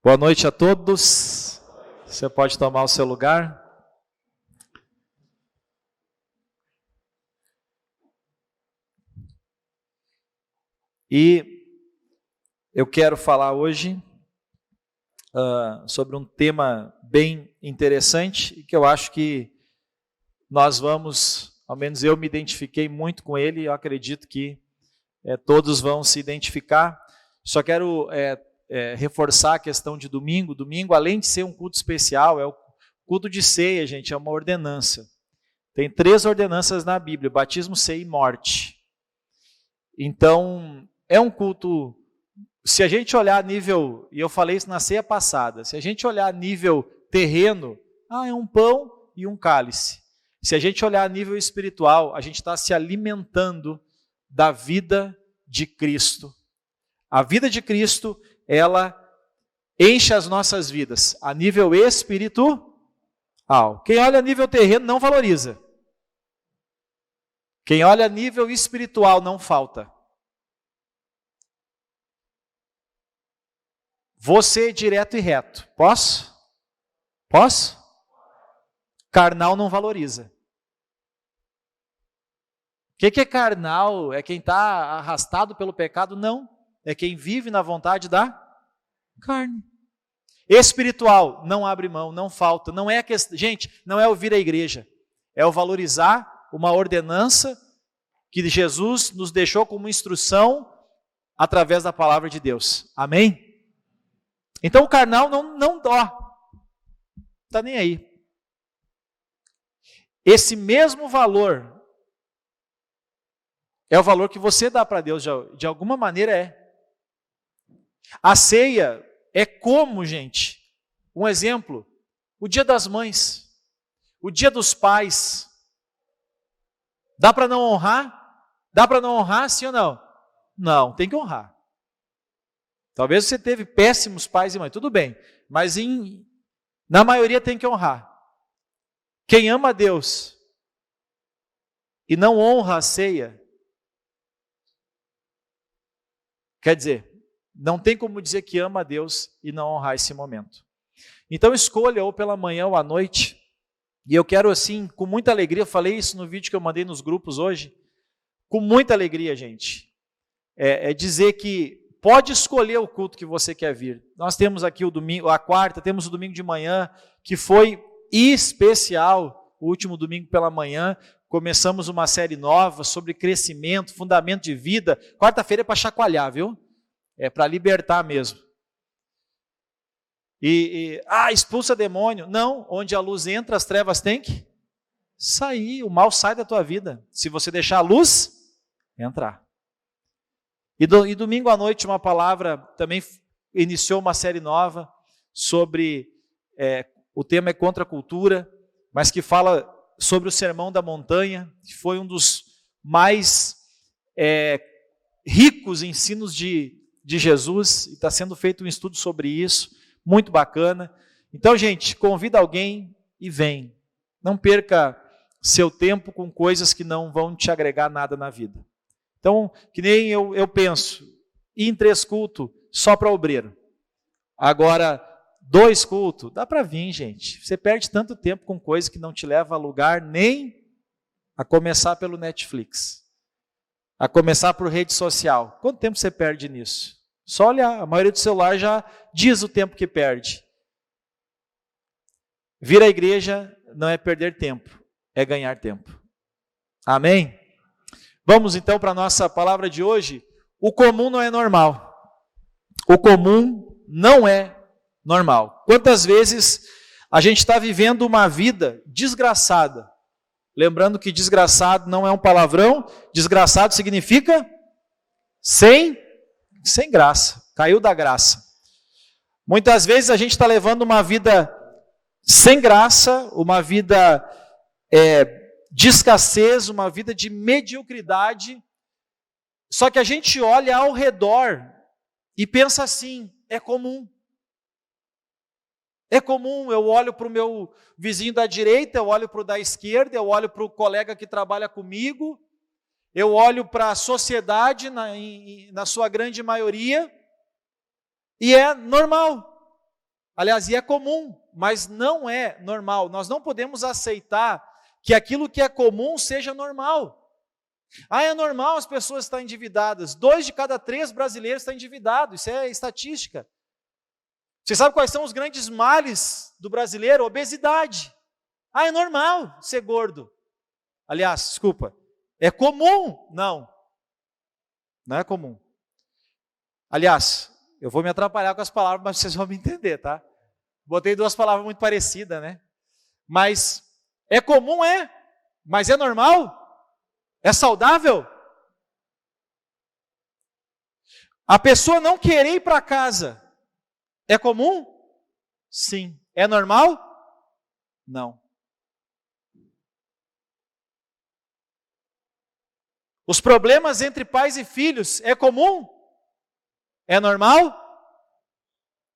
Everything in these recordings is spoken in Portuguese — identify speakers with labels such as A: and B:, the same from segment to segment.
A: Boa noite a todos. Você pode tomar o seu lugar. E eu quero falar hoje sobre um tema bem interessante e que eu acho que nós vamos, ao menos eu me identifiquei muito com ele e eu acredito que todos vão se identificar. Só quero reforçar a questão de domingo. Domingo, além de ser um culto especial, é o culto de ceia, gente, é uma ordenança. Tem 3 ordenanças na Bíblia: batismo, ceia e morte. Então, é um culto, se a gente olhar a nível, e eu falei isso na ceia passada, se a gente olhar a nível terreno, é um pão e um cálice. Se a gente olhar a nível espiritual, a gente está se alimentando da vida de Cristo. A vida de Cristo, ela enche as nossas vidas a nível espiritual. Quem olha a nível terreno não valoriza. Quem olha a nível espiritual não falta. Vou ser direto e reto. Posso? Posso? Carnal não valoriza. O que é carnal? É quem está arrastado pelo pecado? Não. É quem vive na vontade da carne. Espiritual, não abre mão, não falta. Não é a questão, gente, não é ouvir a igreja. É o valorizar uma ordenança que Jesus nos deixou como instrução através da palavra de Deus. Amém? Então o carnal não dó. Não está nem aí. Esse mesmo valor é o valor que você dá para Deus, de alguma maneira é. A ceia é como, gente, um exemplo, o dia das mães, o dia dos pais. Dá para não honrar? Dá para não honrar, sim ou não? Não, tem que honrar. Talvez você teve péssimos pais e mães, tudo bem, mas na maioria tem que honrar. Quem ama a Deus e não honra a ceia, quer dizer, não tem como dizer que ama a Deus e não honrar esse momento. Então escolha ou pela manhã ou à noite. E eu quero assim, com muita alegria, eu falei isso no vídeo que eu mandei nos grupos hoje, com muita alegria, gente, dizer que pode escolher o culto que você quer vir. Nós temos aqui o domingo, a quarta, temos o domingo de manhã, que foi especial, o último domingo pela manhã. Começamos uma série nova sobre crescimento, fundamento de vida. Quarta-feira é para chacoalhar, viu? É para libertar mesmo. Expulsa demônio. Não, onde a luz entra, as trevas têm que sair. O mal sai da tua vida, se você deixar a luz entrar. E domingo à noite, uma palavra, também iniciou uma série nova sobre, o tema é contra a cultura, mas que fala sobre o Sermão da Montanha, que foi um dos mais ricos ensinos de Jesus, e está sendo feito um estudo sobre isso, muito bacana. Então, gente, convida alguém e vem. Não perca seu tempo com coisas que não vão te agregar nada na vida. Então, que nem eu penso, ir em 3 cultos só para obreiro. Agora, 2 cultos, dá para vir, gente. Você perde tanto tempo com coisa que não te leva a lugar, nem a começar pelo Netflix. A começar por rede social. Quanto tempo você perde nisso? Só olhar, a maioria do celular já diz o tempo que perde. Vir à igreja não é perder tempo, é ganhar tempo. Amém? Vamos então para a nossa palavra de hoje. O comum não é normal. O comum não é normal. Quantas vezes a gente está vivendo uma vida desgraçada? Lembrando que desgraçado não é um palavrão, desgraçado significa sem graça, caiu da graça. Muitas vezes a gente está levando uma vida sem graça, uma vida de escassez, uma vida de mediocridade, só que a gente olha ao redor e pensa assim, é comum. É comum, eu olho para o meu vizinho da direita, eu olho para o da esquerda, eu olho para o colega que trabalha comigo, eu olho para a sociedade, na sua grande maioria, e é normal. Aliás, e é comum, mas não é normal. Nós não podemos aceitar que aquilo que é comum seja normal. É normal as pessoas estarem endividadas. 2 de cada 3 brasileiros estão endividados. Isso é estatística. Você sabe quais são os grandes males do brasileiro? Obesidade. É normal ser gordo. Aliás, desculpa, é comum? Não é comum. Aliás, eu vou me atrapalhar com as palavras, mas vocês vão me entender, tá? Botei 2 palavras muito parecidas, né? Mas é comum, mas é normal? É saudável? A pessoa não querer ir para casa é comum? Sim. É normal? Não. Os problemas entre pais e filhos é comum? É normal?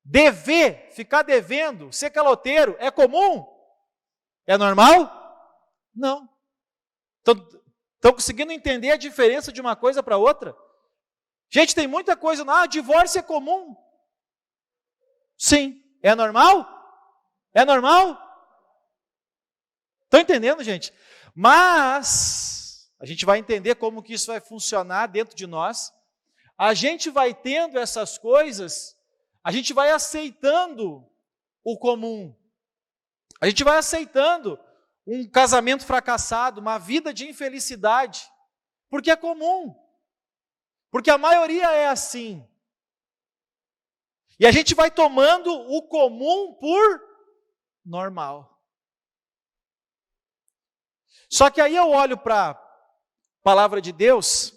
A: Dever, ficar devendo, ser caloteiro, é comum? É normal? Não. Estão conseguindo entender a diferença de uma coisa para outra? Gente, tem muita coisa, divórcio é comum. Sim. É normal? É normal? Estão entendendo, gente? Mas a gente vai entender como que isso vai funcionar dentro de nós. A gente vai tendo essas coisas, a gente vai aceitando o comum. A gente vai aceitando um casamento fracassado, uma vida de infelicidade, porque é comum. Porque a maioria é assim. E a gente vai tomando o comum por normal. Só que aí eu olho para a palavra de Deus,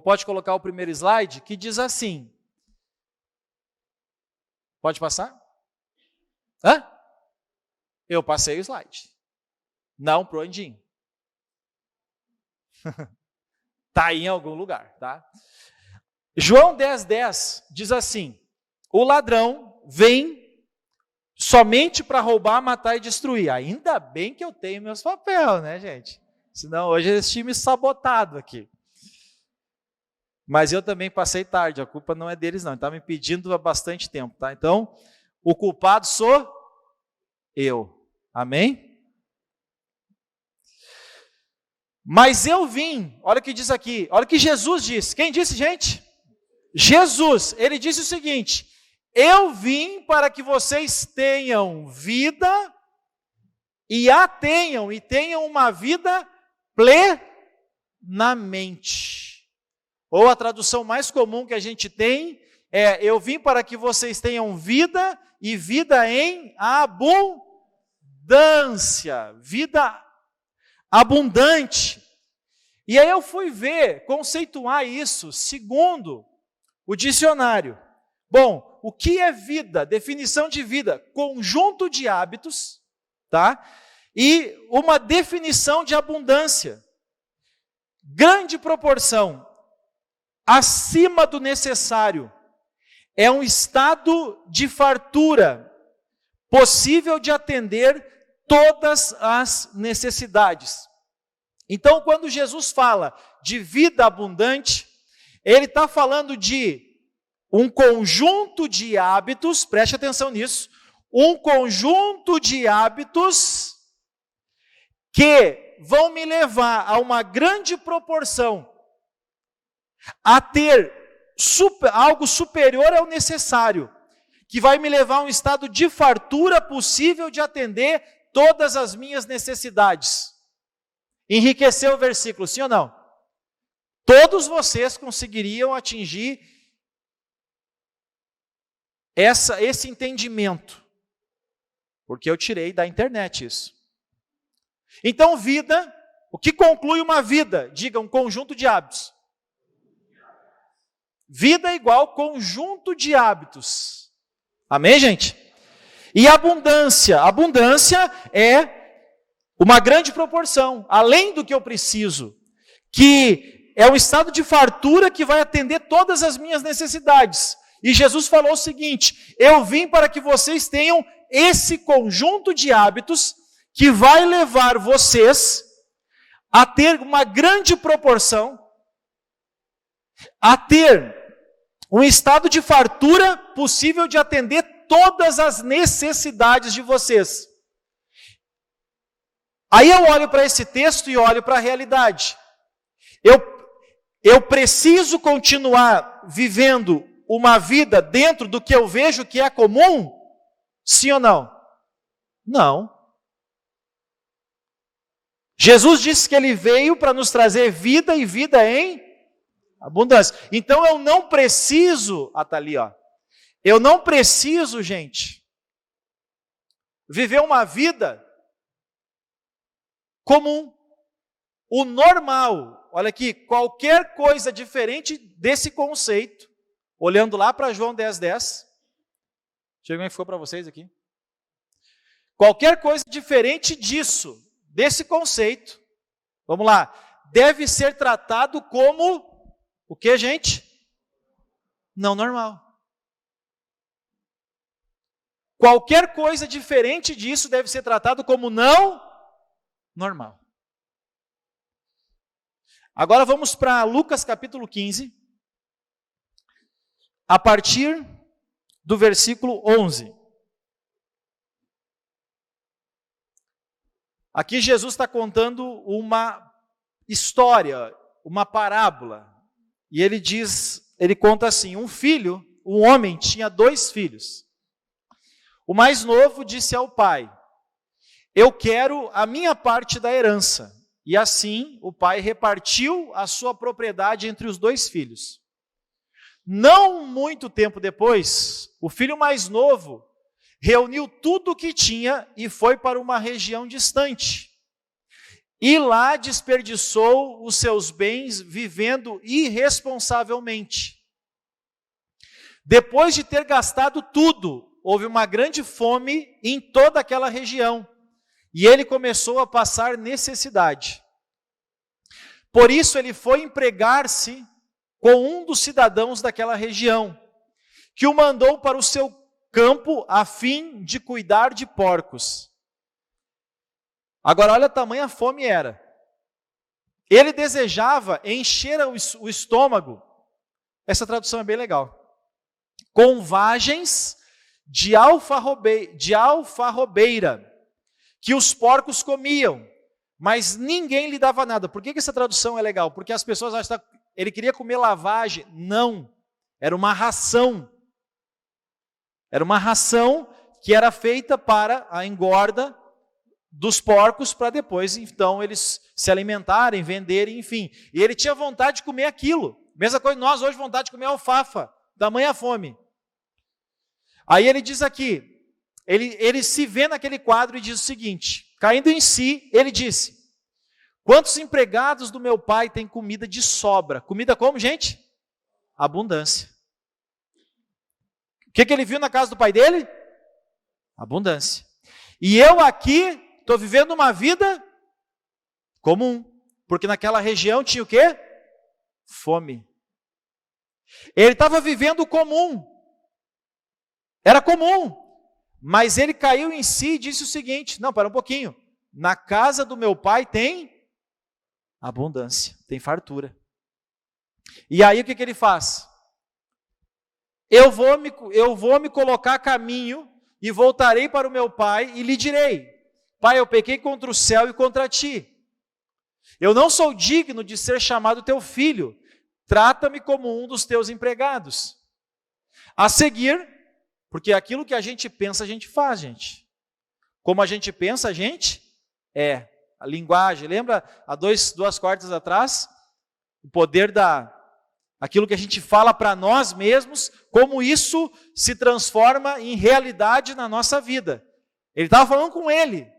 A: pode colocar o primeiro slide, que diz assim. Pode passar? Eu passei o slide. Não pro Andinho. Está aí em algum lugar, tá? João 10:10 diz assim: o ladrão vem somente para roubar, matar e destruir. Ainda bem que eu tenho meus papéis, né, gente? Senão hoje eles tinham me sabotado aqui. Mas eu também passei tarde, a culpa não é deles não, está me pedindo há bastante tempo, tá? Então, o culpado sou eu, amém? Mas eu vim, olha o que diz aqui, olha o que Jesus disse. Quem disse, gente? Jesus, ele disse o seguinte: eu vim para que vocês tenham vida e a tenham, e tenham uma vida plenamente. Ou a tradução mais comum que a gente tem é: eu vim para que vocês tenham vida e vida em abundância. Vida abundante. E aí eu fui ver, conceituar isso segundo o dicionário. Bom, o que é vida? Definição de vida: conjunto de hábitos, tá? E uma definição de abundância: grande proporção, acima do necessário. É um estado de fartura, possível de atender todas as necessidades. Então, quando Jesus fala de vida abundante, ele está falando de um conjunto de hábitos, preste atenção nisso, um conjunto de hábitos que vão me levar a uma grande proporção a ter algo superior ao necessário, que vai me levar a um estado de fartura possível de atender todas as minhas necessidades. Enriqueceu o versículo, sim ou não? Todos vocês conseguiriam atingir esse entendimento, porque eu tirei da internet isso. Então, vida, o que conclui uma vida? Diga, um conjunto de hábitos. Vida é igual conjunto de hábitos. Amém, gente? E abundância. Abundância é uma grande proporção, além do que eu preciso, que é um estado de fartura que vai atender todas as minhas necessidades. E Jesus falou o seguinte: eu vim para que vocês tenham esse conjunto de hábitos que vai levar vocês a ter uma grande proporção, a ter um estado de fartura possível de atender todas as necessidades de vocês. Aí eu olho para esse texto e olho para a realidade. Eu preciso continuar vivendo uma vida dentro do que eu vejo que é comum? Sim ou não? Não. Jesus disse que ele veio para nos trazer vida e vida em abundância. Então eu não preciso, tá ali, ó. Eu não preciso, gente, viver uma vida comum. O normal, olha aqui, qualquer coisa diferente desse conceito, olhando lá para João 10:10, deixa eu ver como é que ficou para vocês aqui. Qualquer coisa diferente disso, desse conceito, vamos lá, deve ser tratado como o que, gente? Não normal. Qualquer coisa diferente disso deve ser tratado como não normal. Agora vamos para Lucas capítulo 15, a partir do versículo 11. Aqui Jesus está contando uma história, uma parábola. E ele conta assim, um homem tinha 2 filhos. O mais novo disse ao pai, eu quero a minha parte da herança. E assim o pai repartiu a sua propriedade entre os 2 filhos. Não muito tempo depois, o filho mais novo reuniu tudo o que tinha e foi para uma região distante. E lá desperdiçou os seus bens vivendo irresponsavelmente. Depois de ter gastado tudo, houve uma grande fome em toda aquela região. E ele começou a passar necessidade. Por isso ele foi empregar-se com um dos cidadãos daquela região, que o mandou para o seu campo a fim de cuidar de porcos. Agora olha a tamanha fome era. Ele desejava encher o estômago, essa tradução é bem legal, com vagens de alfarrobeira, que os porcos comiam, mas ninguém lhe dava nada. Por que essa tradução é legal? Porque as pessoas acham que ele queria comer lavagem. Não, era uma ração. Era uma ração que era feita para a engorda dos porcos, para depois, então, eles se alimentarem, venderem, enfim. E ele tinha vontade de comer aquilo. Mesma coisa nós hoje, vontade de comer alfafa, tamanha fome. Aí ele diz aqui, ele se vê naquele quadro e diz o seguinte, caindo em si, ele disse, quantos empregados do meu pai têm comida de sobra? Comida como, gente? Abundância. O que ele viu na casa do pai dele? Abundância. E eu aqui estou vivendo uma vida comum, porque naquela região tinha o quê? Fome. Ele estava vivendo o comum. Era comum. Mas ele caiu em si e disse o seguinte, não, para um pouquinho, na casa do meu pai tem abundância, tem fartura. E aí o que ele faz? Eu vou me colocar a caminho e voltarei para o meu pai e lhe direi, pai, eu pequei contra o céu e contra ti. Eu não sou digno de ser chamado teu filho, trata-me como um dos teus empregados. A seguir, porque aquilo que a gente pensa, a gente faz, gente. Como a gente pensa, a gente é. A linguagem, lembra há duas quartas atrás? O poder aquilo que a gente fala para nós mesmos, como isso se transforma em realidade na nossa vida. Ele estava falando com ele.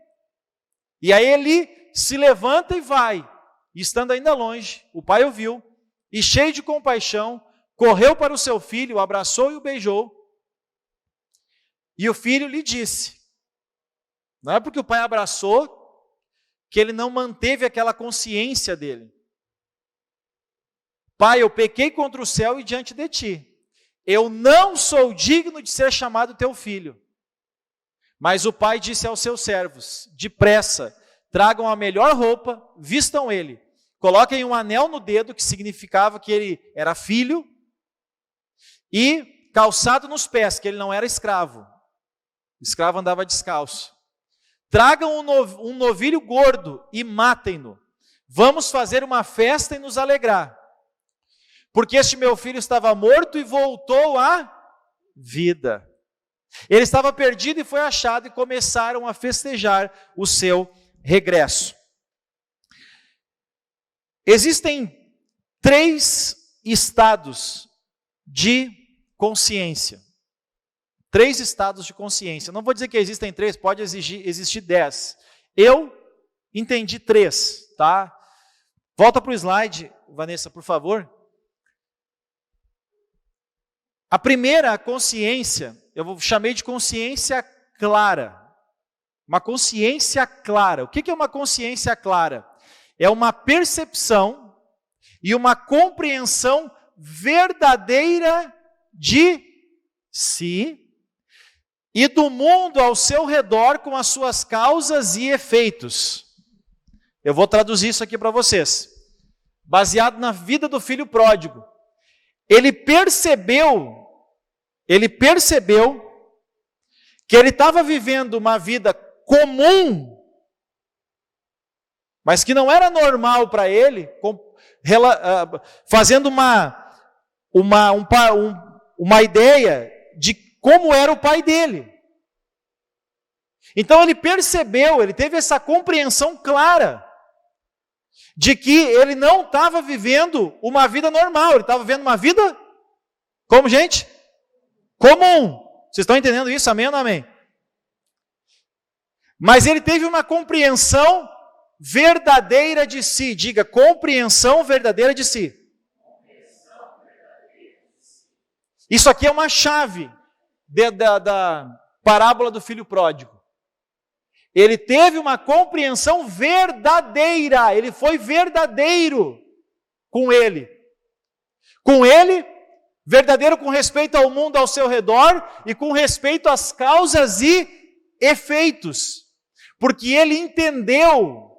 A: E aí ele se levanta e vai. E estando ainda longe, o pai o viu, e cheio de compaixão, correu para o seu filho, o abraçou e o beijou. E o filho lhe disse, não é porque o pai abraçou, que ele não manteve aquela consciência dele. Pai, eu pequei contra o céu e diante de ti. Eu não sou digno de ser chamado teu filho. Mas o pai disse aos seus servos, depressa, tragam a melhor roupa, vistam ele, coloquem um anel no dedo, que significava que ele era filho, e calçado nos pés, que ele não era escravo. O escravo andava descalço. Tragam um novilho gordo e matem-no. Vamos fazer uma festa e nos alegrar. Porque este meu filho estava morto e voltou à vida. Ele estava perdido e foi achado, e começaram a festejar o seu regresso. Existem 3 estados de consciência. 3 estados de consciência. Não vou dizer que existem 3, pode existir 10. Eu entendi 3, tá? Volta para o slide, Vanessa, por favor. A primeira consciência, eu chamei de consciência clara. Uma consciência clara. O que é uma consciência clara? É uma percepção e uma compreensão verdadeira de si e do mundo ao seu redor com as suas causas e efeitos. Eu vou traduzir isso aqui para vocês. Baseado na vida do filho pródigo. Ele percebeu que ele estava vivendo uma vida comum, mas que não era normal para ele, fazendo uma ideia de como era o pai dele. Então ele percebeu, ele teve essa compreensão clara de que ele não estava vivendo uma vida normal, ele estava vivendo uma vida, como gente? Comum. Vocês estão entendendo isso? Amém ou não amém? Mas ele teve uma compreensão verdadeira de si. Diga, compreensão verdadeira de si. Isso aqui é uma chave da parábola do filho pródigo. Ele teve uma compreensão verdadeira. Ele foi verdadeiro com ele. Com ele, verdadeiro com respeito ao mundo ao seu redor e com respeito às causas e efeitos. Porque ele entendeu,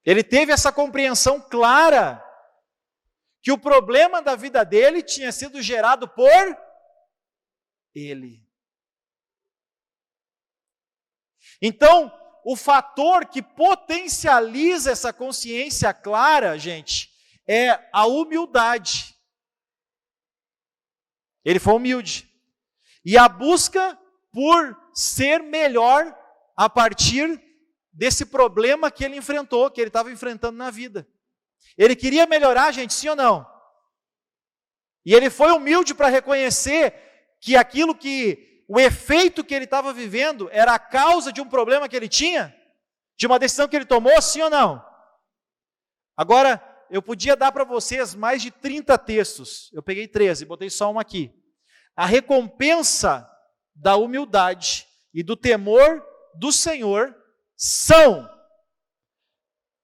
A: ele teve essa compreensão clara que o problema da vida dele tinha sido gerado por ele. Então, o fator que potencializa essa consciência clara, gente, é a humildade. Ele foi humilde. E a busca por ser melhor a partir desse problema que ele enfrentou, que ele estava enfrentando na vida. Ele queria melhorar, gente, sim ou não? E ele foi humilde para reconhecer que o efeito que ele estava vivendo era a causa de um problema que ele tinha, de uma decisão que ele tomou, sim ou não? Agora, eu podia dar para vocês mais de 30 textos, eu peguei 13, botei só um aqui. A recompensa da humildade e do temor do Senhor são.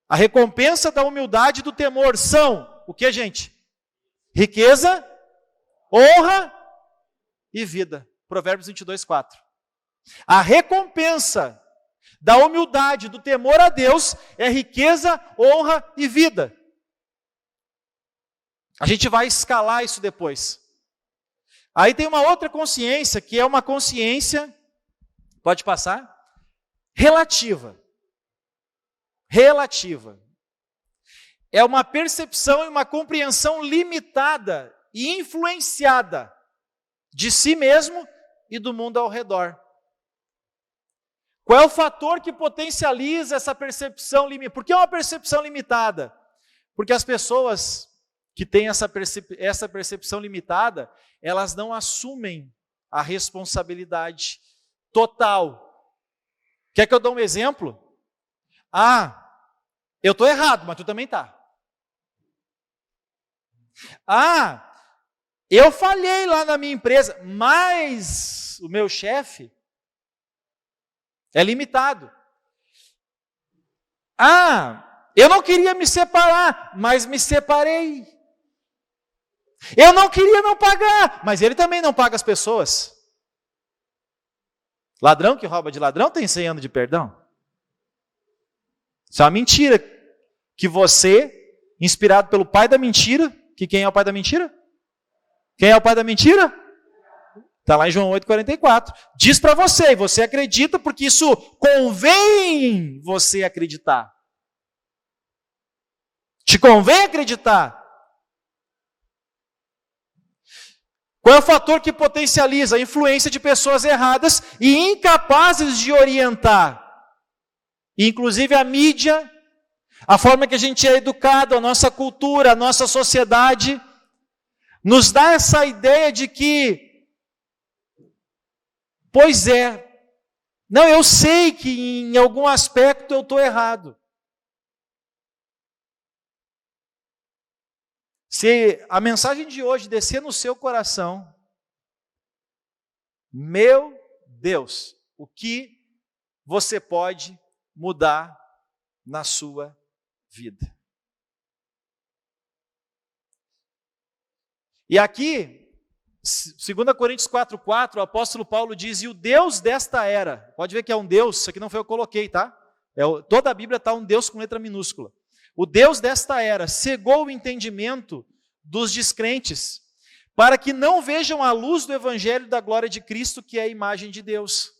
A: A recompensa da humildade e do temor são o que, gente? Riqueza, honra e vida. Provérbios 22, 4. A recompensa da humildade, do temor a Deus é riqueza, honra e vida. A gente vai escalar isso depois. Aí tem uma outra consciência, que é uma consciência, pode passar? Relativa. Relativa. É uma percepção e uma compreensão limitada e influenciada de si mesmo e do mundo ao redor. Qual é o fator que potencializa essa percepção limitada? Por que é uma percepção limitada? Porque as pessoas que têm essa percepção limitada, elas não assumem a responsabilidade total. Quer que eu dê um exemplo? Eu estou errado, mas tu também está. Eu falhei lá na minha empresa, mas o meu chefe é limitado. Eu não queria me separar, mas me separei. Eu não queria não pagar, mas ele também não paga as pessoas. Ladrão que rouba de ladrão tem 100 anos de perdão. Isso é uma mentira. Que você, inspirado pelo pai da mentira, que quem é o pai da mentira? Quem é o pai da mentira? Está lá em João 8,44. Diz para você, e você acredita porque isso convém você acreditar. Te convém acreditar. Qual é o fator que potencializa a influência de pessoas erradas e incapazes de orientar? Inclusive a mídia, a forma que a gente é educado, a nossa cultura, a nossa sociedade, nos dá essa ideia de que, pois é, não, eu sei que em algum aspecto eu estou errado. Se a mensagem de hoje descer no seu coração, meu Deus, o que você pode mudar na sua vida? E aqui, 2 Coríntios 4,4, o apóstolo Paulo diz, e o Deus desta era, pode ver que é um Deus, isso aqui não foi eu que coloquei, tá? Toda a Bíblia está um Deus com letra minúscula. O Deus desta era cegou o entendimento dos descrentes, para que não vejam a luz do evangelho da glória de Cristo, que é a imagem de Deus.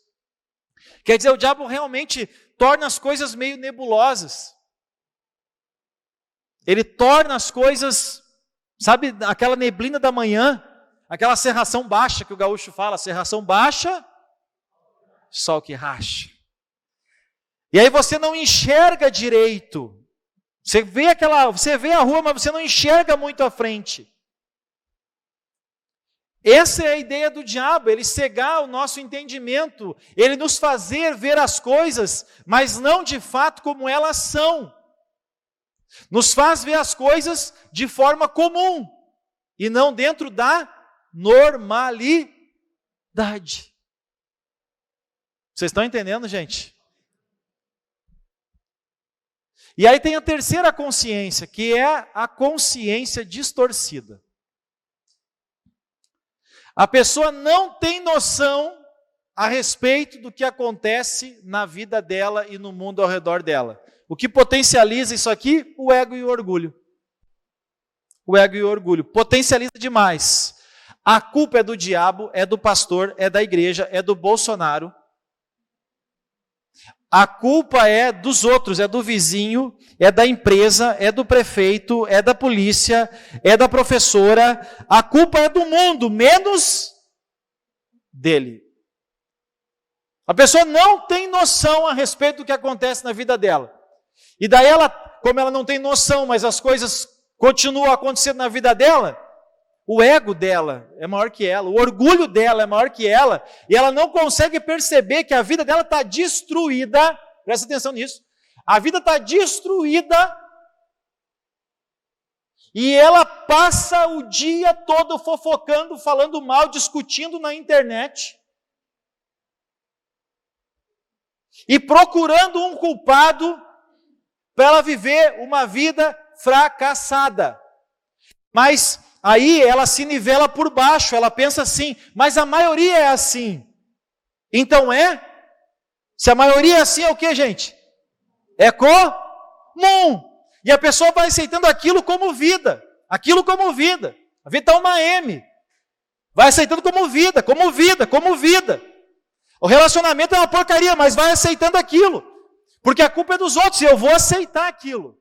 A: Quer dizer, o diabo realmente torna as coisas meio nebulosas. Ele torna as coisas, sabe, aquela neblina da manhã, aquela cerração baixa que o gaúcho fala, cerração baixa, sol que racha. E aí você não enxerga direito. Você vê a rua, mas você não enxerga muito à frente. Essa é a ideia do diabo, ele cegar o nosso entendimento, ele nos fazer ver as coisas, mas não de fato como elas são. Nos faz ver as coisas de forma comum, e não dentro da normalidade. Vocês estão entendendo, gente? E aí tem a terceira consciência, que é a consciência distorcida. A pessoa não tem noção a respeito do que acontece na vida dela e no mundo ao redor dela. O que potencializa isso aqui? O ego e o orgulho. O ego e o orgulho. Potencializa demais. A culpa é do diabo, é do pastor, é da igreja, é do Bolsonaro. A culpa é dos outros, é do vizinho, é da empresa, é do prefeito, é da polícia, é da professora. A culpa é do mundo, menos dele. A pessoa não tem noção a respeito do que acontece na vida dela. E daí ela, como ela não tem noção, mas as coisas continuam acontecendo na vida dela, o ego dela é maior que ela, o orgulho dela é maior que ela, e ela não consegue perceber que a vida dela está destruída, presta atenção nisso, a vida está destruída, e ela passa o dia todo fofocando, falando mal, discutindo na internet, e procurando um culpado para ela viver uma vida fracassada. Mas aí ela se nivela por baixo, ela pensa assim, mas a maioria é assim. Então se a maioria é assim, é o que, gente? É comum. E a pessoa vai aceitando aquilo como vida. Aquilo como vida. A vida está uma M. Vai aceitando como vida, como vida, como vida. O relacionamento é uma porcaria, mas vai aceitando aquilo. Porque a culpa é dos outros e eu vou aceitar aquilo.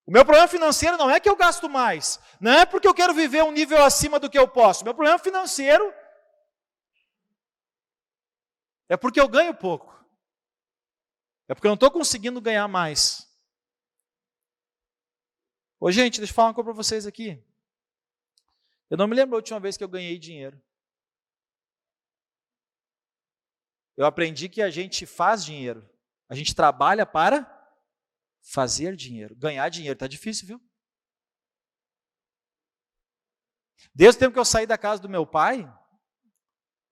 A: O meu problema financeiro não é que eu gasto mais. Não é porque eu quero viver um nível acima do que eu posso. O meu problema financeiro é porque eu ganho pouco. É porque eu não estou conseguindo ganhar mais. Ô, gente, deixa eu falar uma coisa para vocês aqui. Eu não me lembro a última vez que eu ganhei dinheiro. Eu aprendi que a gente faz dinheiro. A gente trabalha para fazer dinheiro. Ganhar dinheiro está difícil, viu? Desde o tempo que eu saí da casa do meu pai,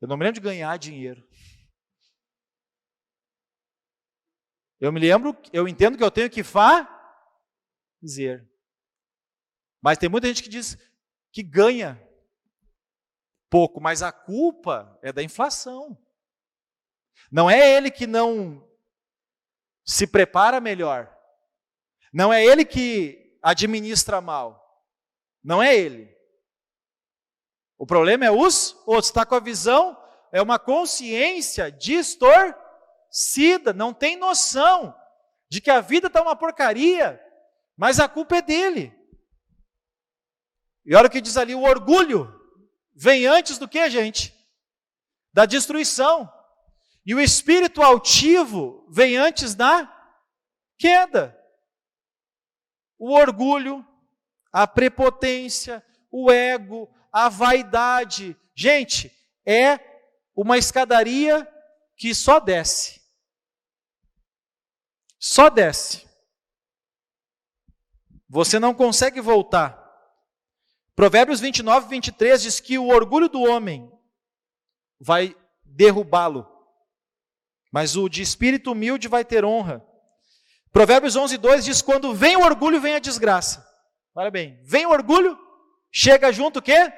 A: eu não me lembro de ganhar dinheiro. Eu entendo que eu tenho que fazer. Mas tem muita gente que diz que ganha pouco, mas a culpa é da inflação. Não é ele que não se prepara melhor. Não é ele que administra mal. Não é ele. O problema é os outros. Está com a visão, é uma consciência distorcida, não tem noção de que a vida está uma porcaria, mas a culpa é dele. E olha o que diz ali, o orgulho vem antes do que, gente? Da destruição. E o espírito altivo vem antes da queda. O orgulho, a prepotência, o ego, a vaidade. Gente, é uma escadaria que só desce. Só desce. Você não consegue voltar. Provérbios 29, 23 diz que o orgulho do homem vai derrubá-lo, mas o de espírito humilde vai ter honra. Provérbios 11, 2 diz, quando vem o orgulho, vem a desgraça. Olha bem, vem o orgulho, chega junto o quê?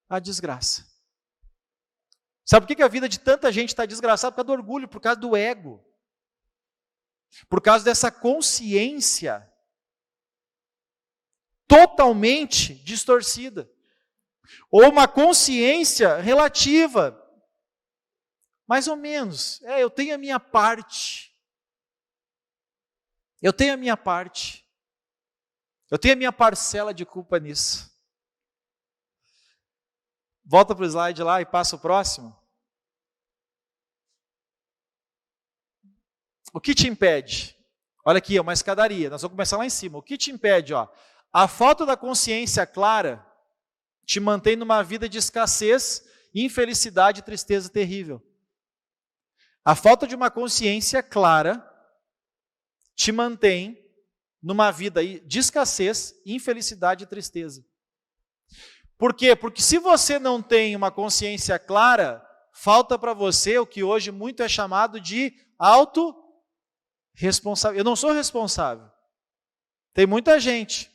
A: A desgraça. Sabe por que a vida de tanta gente está desgraçada? Por causa do orgulho, por causa do ego. Por causa dessa consciência totalmente distorcida. Ou uma consciência relativa. Mais ou menos. Eu tenho a minha parte. Eu tenho a minha parte. Eu tenho a minha parcela de culpa nisso. Volta para o slide lá e passa o próximo. O que te impede? Olha aqui, é uma escadaria. Nós vamos começar lá em cima. O que te impede? A falta da consciência clara te mantém numa vida de escassez, infelicidade e tristeza terrível. A falta de uma consciência clara te mantém numa vida de escassez, infelicidade e tristeza. Por quê? Porque se você não tem uma consciência clara, falta para você o que hoje muito é chamado de autorresponsável. Eu não sou responsável. Tem muita gente.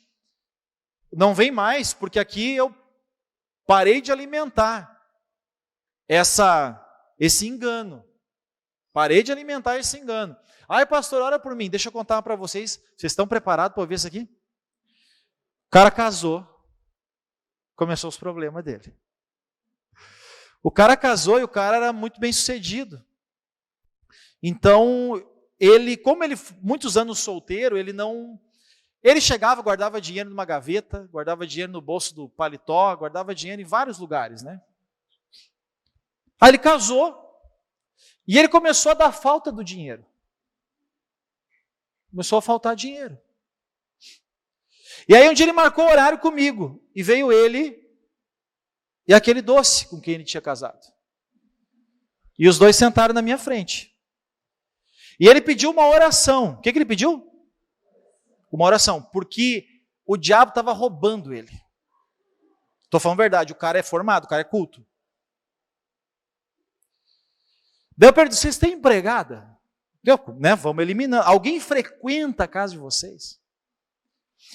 A: Não vem mais, porque aqui eu parei de alimentar esse engano. Parei de alimentar esse engano. Ai, pastor, ora por mim. Deixa eu contar para vocês. Vocês estão preparados para ouvir isso aqui? O cara casou. Começou os problemas dele. O cara casou e o cara era muito bem sucedido. Então, como ele muitos anos solteiro, ele chegava, guardava dinheiro numa gaveta, guardava dinheiro no bolso do paletó, guardava dinheiro em vários lugares, né? Aí ele casou e ele começou a dar falta do dinheiro. Começou a faltar dinheiro. E aí um dia ele marcou horário comigo e veio ele e aquele doce com quem ele tinha casado. E os dois sentaram na minha frente. E ele pediu uma oração. O que ele pediu? Uma oração, porque o diabo estava roubando ele. Estou falando a verdade, o cara é formado, o cara é culto. Daí eu pergunto, vocês têm empregada? Vamos eliminando. Alguém frequenta a casa de vocês?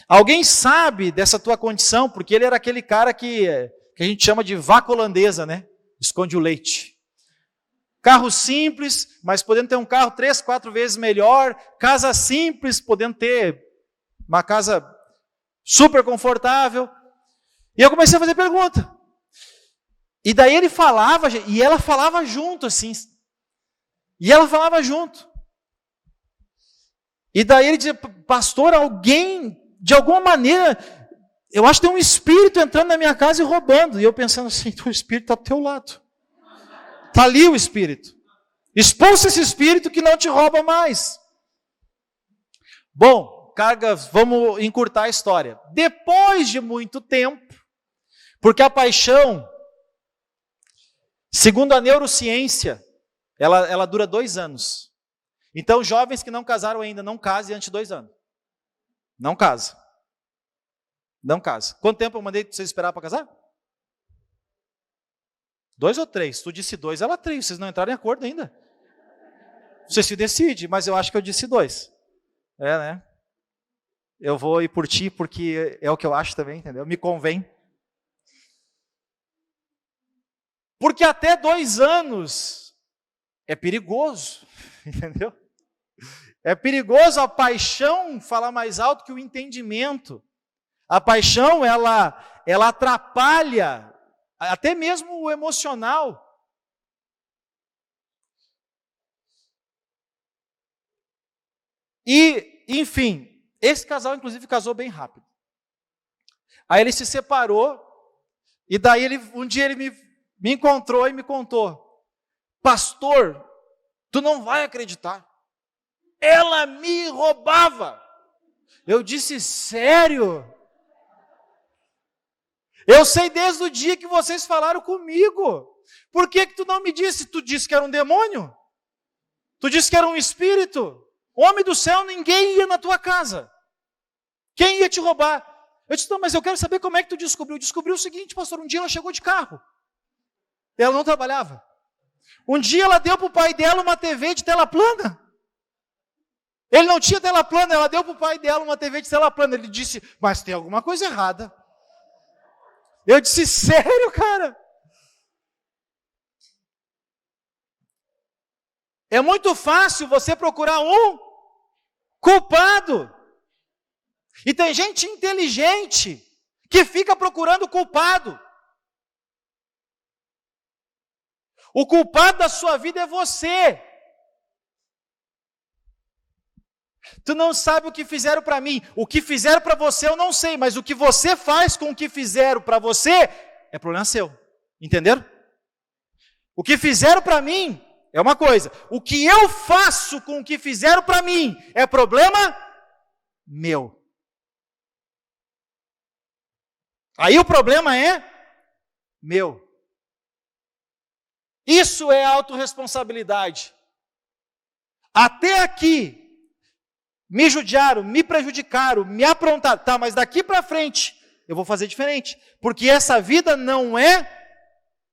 A: Alguém sabe dessa tua condição? Porque ele era aquele cara que a gente chama de vaca holandesa, né? Esconde o leite. Carro simples, mas podendo ter um carro 3, 4 vezes melhor. Casa simples, podendo ter uma casa super confortável. E eu comecei a fazer pergunta. E daí ele falava, e ela falava junto, assim. E ela falava junto. E daí ele dizia, pastor, alguém, de alguma maneira, eu acho que tem um espírito entrando na minha casa e roubando. E eu pensando assim, o espírito está do teu lado. Está ali o espírito. Expulsa esse espírito que não te rouba mais. Bom, vamos encurtar a história. Depois de muito tempo, porque a paixão, segundo a neurociência, ela dura 2 anos. Então, jovens que não casaram ainda, não casem antes de 2 anos. Não casa. Não casa. Quanto tempo eu mandei vocês esperar para casar? 2 ou 3? Tu disse 2, ela 3. Vocês não entraram em acordo ainda. Você se decide, mas eu acho que eu disse 2. Né? Eu vou ir por ti, porque é o que eu acho também, entendeu? Me convém. Porque até 2 anos é perigoso, entendeu? É perigoso a paixão falar mais alto que o entendimento. A paixão, ela atrapalha até mesmo o emocional. E, enfim, esse casal, inclusive, casou bem rápido. Aí ele se separou, e daí um dia ele me encontrou e me contou: pastor, tu não vai acreditar, ela me roubava. Eu disse: sério? Eu sei desde o dia que vocês falaram comigo. Por que tu não me disse? Tu disse que era um demônio? Tu disse que era um espírito? Homem do céu, ninguém ia na tua casa. Quem ia te roubar? Eu disse: não, mas eu quero saber como é que tu descobriu. Descobriu o seguinte, pastor: um dia ela chegou de carro. Ela não trabalhava. Um dia ela deu para o pai dela uma TV de tela plana. Ele não tinha tela plana, ela deu para o pai dela uma TV de tela plana. Ele disse: mas tem alguma coisa errada. Eu disse: sério, cara? É muito fácil você procurar um culpado. E tem gente inteligente que fica procurando culpado. O culpado da sua vida é você. Tu não sabe o que fizeram para mim. O que fizeram para você eu não sei, mas o que você faz com o que fizeram para você é problema seu. Entenderam? O que fizeram para mim é uma coisa. O que eu faço com o que fizeram para mim é problema meu. Aí o problema é meu. Isso é autorresponsabilidade. Até aqui, me judiaram, me prejudicaram, me aprontaram. Tá, mas daqui para frente, eu vou fazer diferente. Porque essa vida não é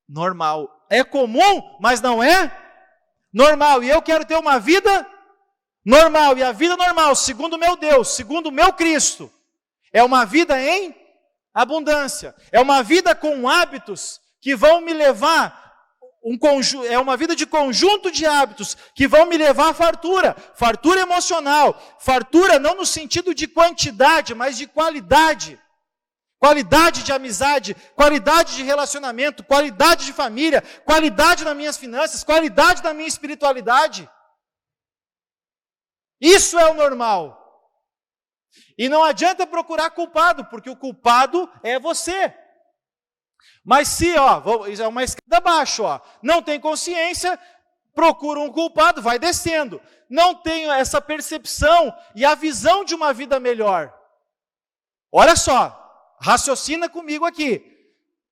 A: normal. É comum, mas não é normal. E eu quero ter uma vida normal. E a vida normal, segundo o meu Deus, segundo o meu Cristo, é uma vida em abundância. É uma vida com hábitos que vão me levar... é uma vida de conjunto de hábitos que vão me levar à fartura. Fartura emocional. Fartura não no sentido de quantidade, mas de qualidade. Qualidade de amizade, qualidade de relacionamento, qualidade de família, qualidade nas minhas finanças, qualidade na minha espiritualidade. Isso é o normal. E não adianta procurar culpado, porque o culpado é você. Mas se, é uma escada abaixo, não tem consciência, procura um culpado, vai descendo. Não tenho essa percepção e a visão de uma vida melhor. Olha só, raciocina comigo aqui.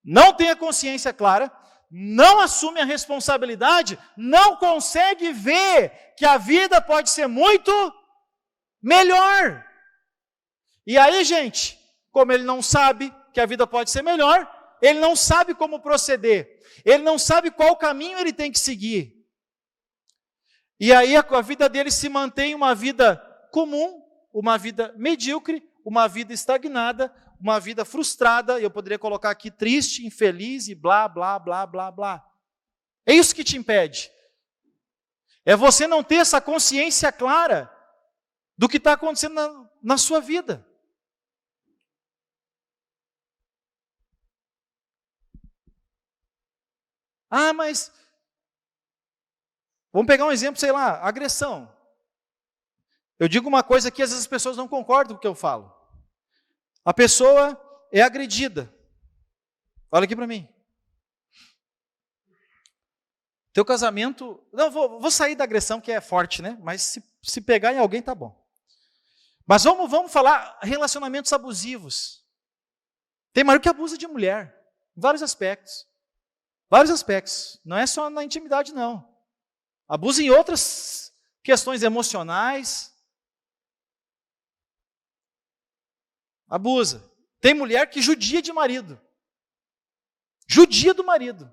A: Não tem a consciência clara, não assume a responsabilidade, não consegue ver que a vida pode ser muito melhor. E aí, gente, como ele não sabe que a vida pode ser melhor, ele não sabe como proceder. Ele não sabe qual caminho ele tem que seguir. E aí a vida dele se mantém uma vida comum, uma vida medíocre, uma vida estagnada, uma vida frustrada. Eu poderia colocar aqui triste, infeliz e blá, blá, blá, blá, blá. É isso que te impede. É você não ter essa consciência clara do que está acontecendo na sua vida. Ah, mas... Vamos pegar um exemplo, sei lá, agressão. Eu digo uma coisa que às vezes as pessoas não concordam com o que eu falo. A pessoa é agredida. Olha aqui para mim. Teu casamento... Não, vou sair da agressão, que é forte, né? Mas se pegar em alguém, tá bom. Mas vamos falar relacionamentos abusivos. Tem marido que abusa de mulher, em vários aspectos. Vários aspectos. Não é só na intimidade, não. Abusa em outras questões emocionais. Abusa. Tem mulher que judia de marido. Judia do marido.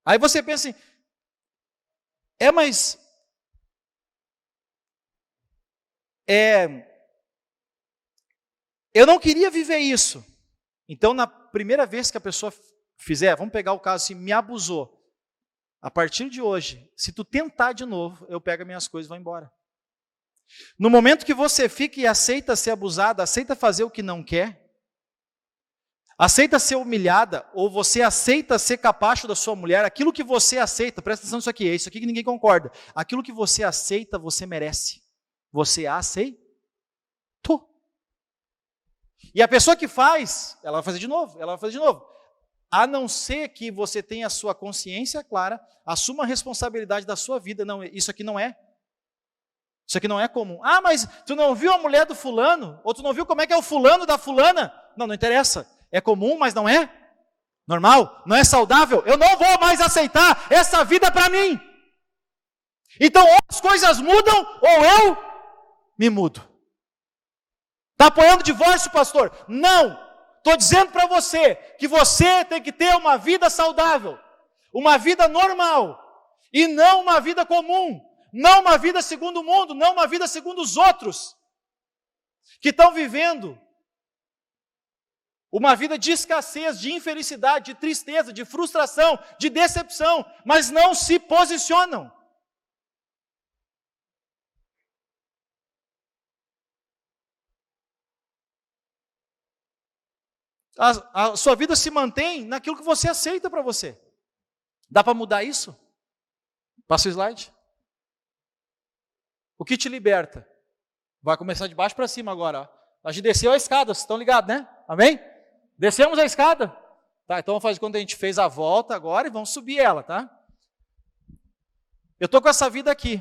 A: Aí você pensa assim, mas... eu não queria viver isso. Então, na primeira vez que a pessoa fizer, vamos pegar o caso assim, me abusou. A partir de hoje, se tu tentar de novo, eu pego as minhas coisas e vou embora. No momento que você fica e aceita ser abusado, aceita fazer o que não quer, aceita ser humilhada, ou você aceita ser capacho da sua mulher, aquilo que você aceita, presta atenção nisso aqui, é isso aqui que ninguém concorda. Aquilo que você aceita, você merece. Você aceitou. E a pessoa que faz, ela vai fazer de novo, ela vai fazer de novo. A não ser que você tenha a sua consciência clara, assuma a responsabilidade da sua vida. Não, isso aqui não é. Isso aqui não é comum. Ah, mas tu não viu a mulher do fulano? Ou tu não viu como é que é o fulano da fulana? Não, não interessa. É comum, mas não é normal, não é saudável. Eu não vou mais aceitar essa vida para mim. Então, ou as coisas mudam, ou eu me mudo. Está apoiando o divórcio, pastor? Não. Estou dizendo para você que você tem que ter uma vida saudável, uma vida normal, e não uma vida comum, não uma vida segundo o mundo, não uma vida segundo os outros, que estão vivendo uma vida de escassez, de infelicidade, de tristeza, de frustração, de decepção, mas não se posicionam. A sua vida se mantém naquilo que você aceita para você. Dá para mudar isso? Passa o slide. O que te liberta? Vai começar de baixo para cima agora. Ó. A gente desceu a escada, vocês estão ligados, né? Amém? Descemos a escada. Tá, então vamos fazer quando a gente fez a volta agora e vamos subir ela, tá? Eu estou com essa vida aqui.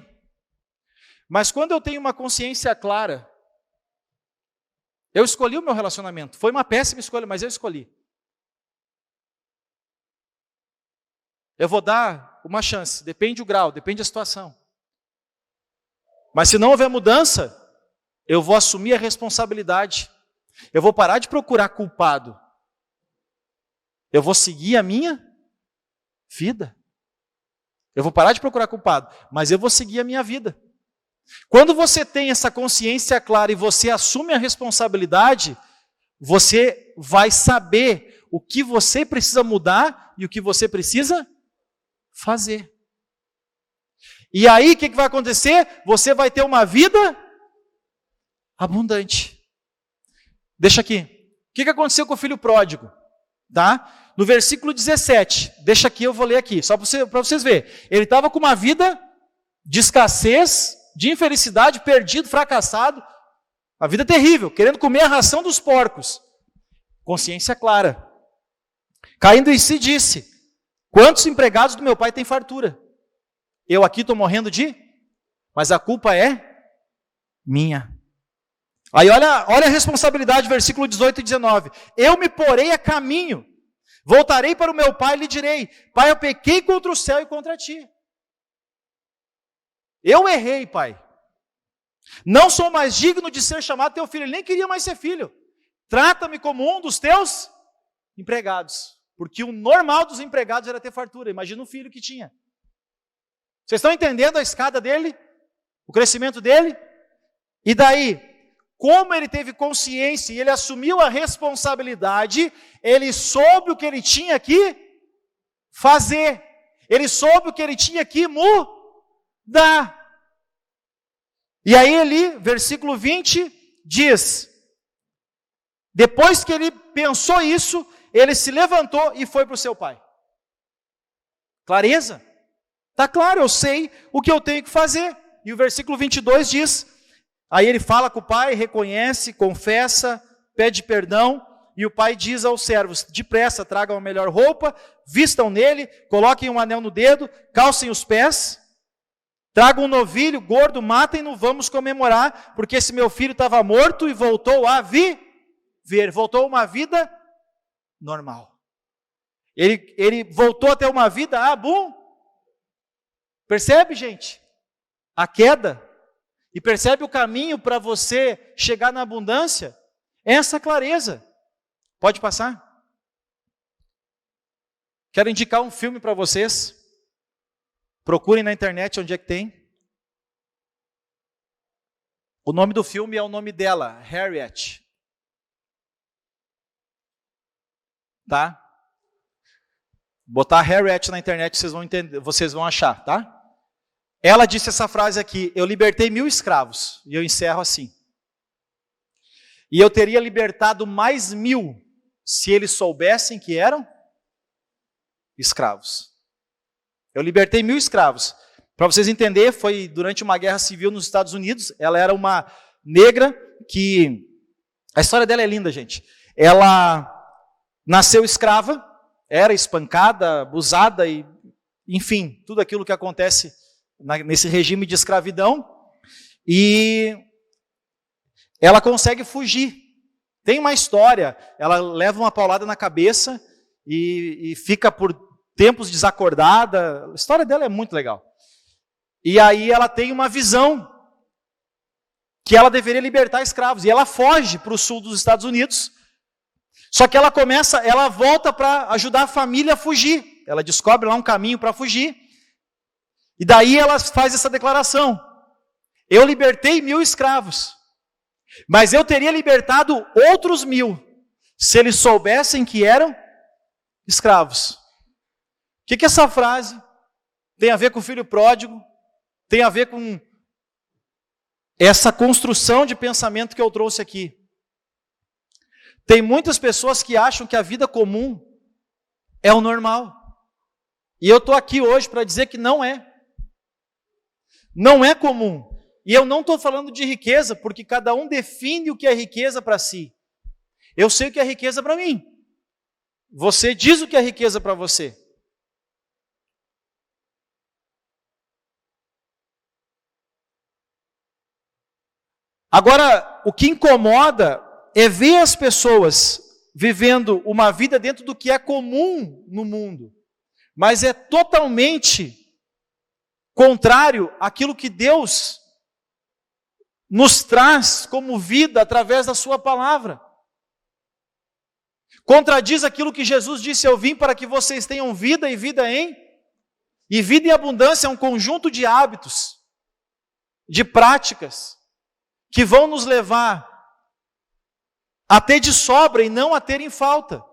A: Mas quando eu tenho uma consciência clara, eu escolhi o meu relacionamento. Foi uma péssima escolha, mas eu escolhi. Eu vou dar uma chance, depende do grau, depende da situação. Mas se não houver mudança, eu vou assumir a responsabilidade. Eu vou parar de procurar culpado. Eu vou seguir a minha vida. Eu vou parar de procurar culpado, mas eu vou seguir a minha vida. Quando você tem essa consciência clara e você assume a responsabilidade, você vai saber o que você precisa mudar e o que você precisa fazer. E aí, o que vai acontecer? Você vai ter uma vida abundante. Deixa aqui. O que aconteceu com o filho pródigo? Tá? No versículo 17, deixa aqui, eu vou ler aqui, só para vocês verem. Ele estava com uma vida de escassez, de infelicidade, perdido, fracassado, a vida terrível, querendo comer a ração dos porcos. Consciência clara. Caindo em si disse, quantos empregados do meu pai têm fartura? Eu aqui estou morrendo mas a culpa é minha. Aí olha a responsabilidade, versículo 18 e 19. Eu me porei a caminho, voltarei para o meu pai e lhe direi, pai, eu pequei contra o céu e contra ti. Eu errei, pai. Não sou mais digno de ser chamado teu filho. Ele nem queria mais ser filho. Trata-me como um dos teus empregados. Porque o normal dos empregados era ter fartura. Imagina o filho que tinha. Vocês estão entendendo a escada dele? O crescimento dele? E daí, como ele teve consciência e ele assumiu a responsabilidade, ele soube o que ele tinha que fazer. Ele soube o que ele tinha que mudar. E aí ele, versículo 20, diz, depois que ele pensou isso, ele se levantou e foi para o seu pai. Clareza? Está claro, eu sei o que eu tenho que fazer. E o versículo 22 diz, aí ele fala com o pai, reconhece, confessa, pede perdão, e o pai diz aos servos, depressa, tragam a melhor roupa, vistam nele, coloquem um anel no dedo, calcem os pés, tragam um novilho gordo, matem-no, vamos comemorar, porque esse meu filho estava morto e voltou a viver, voltou a uma vida normal. Ele voltou a ter uma vida Percebe, gente? A queda. E percebe o caminho para você chegar na abundância? Essa clareza. Pode passar? Quero indicar um filme para vocês. Procurem na internet onde é que tem. O nome do filme é o nome dela, Harriet. Tá? Botar Harriet na internet, vocês vão entender, vocês vão achar, tá? Ela disse essa frase aqui, eu libertei 1000 escravos, e eu encerro assim. E eu teria libertado mais 1000, se eles soubessem que eram escravos. Eu libertei 1.000 escravos. Para vocês entenderem, foi durante uma guerra civil nos Estados Unidos. Ela era uma negra que... A história dela é linda, gente. Ela nasceu escrava, era espancada, abusada, e, enfim, tudo aquilo que acontece nesse regime de escravidão. E ela consegue fugir. Tem uma história, ela leva uma paulada na cabeça e fica por tempos desacordada. A história dela é muito legal. E aí ela tem uma visão que ela deveria libertar escravos. E ela foge para o sul dos Estados Unidos. Só que ela volta para ajudar a família a fugir. Ela descobre lá um caminho para fugir. E daí ela faz essa declaração. Eu libertei 1.000 escravos. Mas eu teria libertado outros 1.000 se eles soubessem que eram escravos. O que essa frase tem a ver com o filho pródigo? Tem a ver com essa construção de pensamento que eu trouxe aqui. Tem muitas pessoas que acham que a vida comum é o normal. E eu estou aqui hoje para dizer que não é. Não é comum. E eu não estou falando de riqueza, porque cada um define o que é riqueza para si. Eu sei o que é riqueza para mim. Você diz o que é riqueza para você. Agora, o que incomoda é ver as pessoas vivendo uma vida dentro do que é comum no mundo, mas é totalmente contrário àquilo que Deus nos traz como vida através da sua palavra. Contradiz aquilo que Jesus disse: eu vim para que vocês tenham vida e vida em abundância. É um conjunto de hábitos, de práticas, que vão nos levar a ter de sobra e não a ter em falta.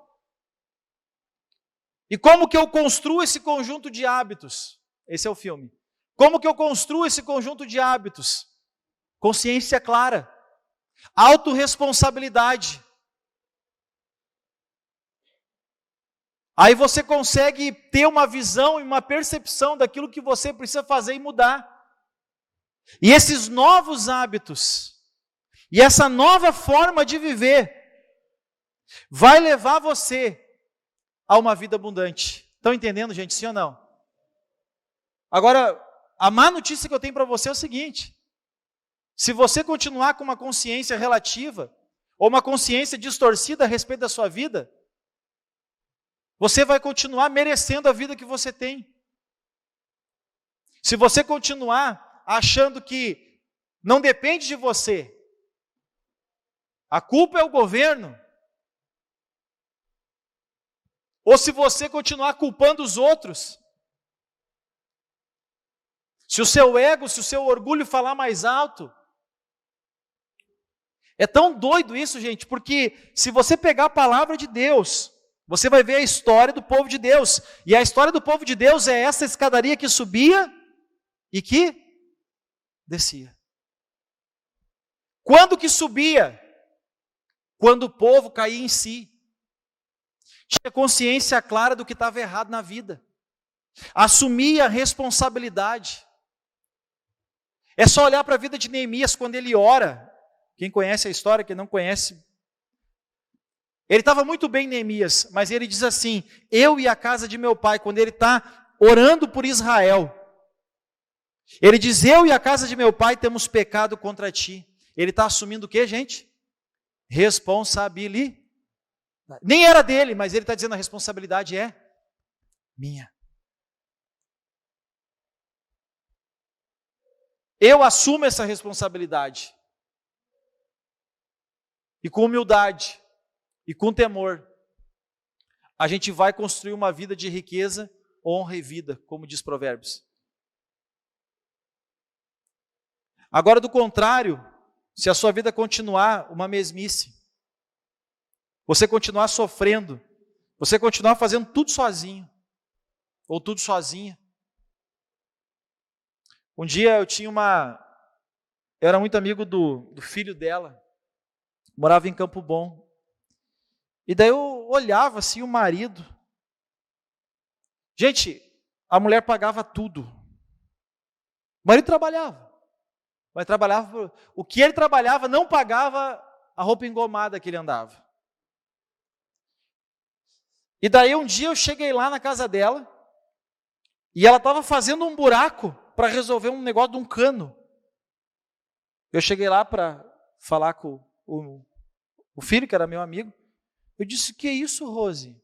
A: E como que eu construo esse conjunto de hábitos? Esse é o filme. Como que eu construo esse conjunto de hábitos? Consciência clara, autorresponsabilidade. Aí você consegue ter uma visão e uma percepção daquilo que você precisa fazer e mudar. E esses novos hábitos, e essa nova forma de viver, vai levar você a uma vida abundante. Estão entendendo, gente? Sim ou não? Agora, a má notícia que eu tenho para você é o seguinte: se você continuar com uma consciência relativa, ou uma consciência distorcida a respeito da sua vida, você vai continuar merecendo a vida que você tem. Se você continuar achando que não depende de você, a culpa é o governo, ou se você continuar culpando os outros, se o seu ego, se o seu orgulho falar mais alto. É tão doido isso, gente, porque se você pegar a palavra de Deus, você vai ver a história do povo de Deus. E a história do povo de Deus é essa escadaria que subia e que descia. Quando que subia? Quando o povo caía em si. Tinha consciência clara do que estava errado na vida. Assumia a responsabilidade. É só olhar para a vida de Neemias quando ele ora. Quem conhece a história, quem não conhece. Ele estava muito bem, Neemias, mas ele diz assim: eu e a casa de meu pai, quando ele está orando por Israel, ele diz: eu e a casa de meu pai temos pecado contra ti. Ele está assumindo o que, gente? Responsabilidade. Nem era dele, mas ele está dizendo: a responsabilidade é minha. Eu assumo essa responsabilidade. E com humildade, e com temor, a gente vai construir uma vida de riqueza, honra e vida, como diz Provérbios. Agora, do contrário, se a sua vida continuar uma mesmice, você continuar sofrendo, você continuar fazendo tudo sozinho, ou tudo sozinha. Um dia eu era muito amigo do filho dela, morava em Campo Bom. E daí eu olhava assim o marido. Gente, a mulher pagava tudo. O marido trabalhava. Mas trabalhava, o que ele trabalhava não pagava a roupa engomada que ele andava. E daí um dia eu cheguei lá na casa dela e ela estava fazendo um buraco para resolver um negócio de um cano. Eu cheguei lá para falar com o filho, que era meu amigo. Eu disse, que é isso, Rose?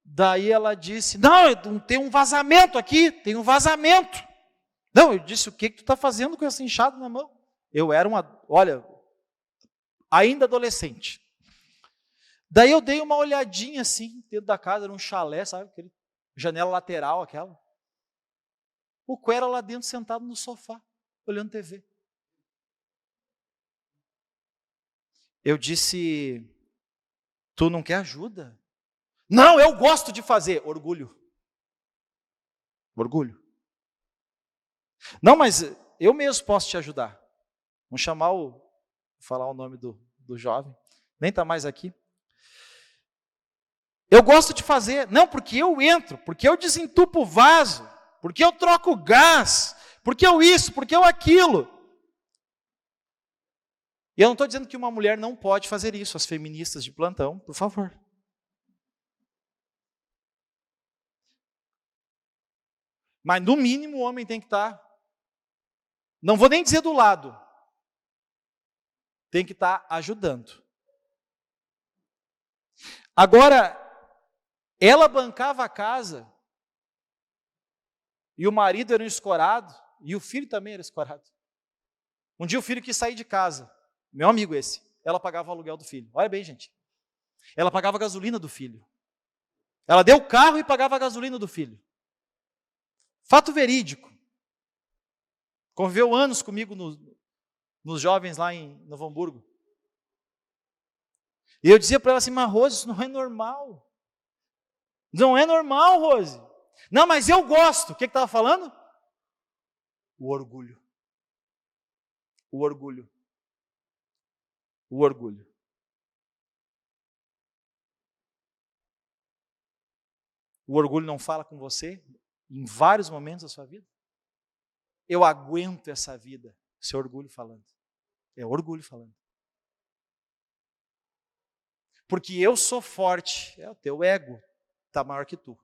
A: Daí ela disse, não, tem um vazamento aqui, tem um vazamento. Não, eu disse, o que tu está fazendo com essa enxada na mão? Eu era ainda adolescente. Daí eu dei uma olhadinha assim, dentro da casa, era um chalé, sabe? Janela lateral, aquela. O Cuera lá dentro, sentado no sofá, olhando TV. Eu disse, tu não quer ajuda? Não, eu gosto de fazer. Orgulho. Orgulho. Não, mas eu mesmo posso te ajudar. Vamos chamar vou falar o nome do jovem. Nem está mais aqui. Eu gosto de fazer. Não, porque eu entro, porque eu desentupo o vaso, porque eu troco gás, porque eu isso, porque eu aquilo. E eu não estou dizendo que uma mulher não pode fazer isso, as feministas de plantão, por favor. Mas no mínimo o homem tem que estar, não vou nem dizer do lado, tem que estar ajudando. Agora, ela bancava a casa, e o marido era um escorado, e o filho também era escorado. Um dia o filho quis sair de casa, meu amigo esse, ela pagava o aluguel do filho. Olha bem, gente. Ela pagava a gasolina do filho. Ela deu o carro e pagava a gasolina do filho. Fato verídico. Conviveu anos comigo nos jovens lá em Novo Hamburgo. E eu dizia para ela assim, mas Rose, isso não é normal. Não é normal, Rose. Não, mas eu gosto. O que estava falando? O orgulho. O orgulho. O orgulho. O orgulho não fala com você em vários momentos da sua vida? Eu aguento essa vida. Isso é orgulho falando. É orgulho falando. Porque eu sou forte. É o teu ego. Está maior que tu.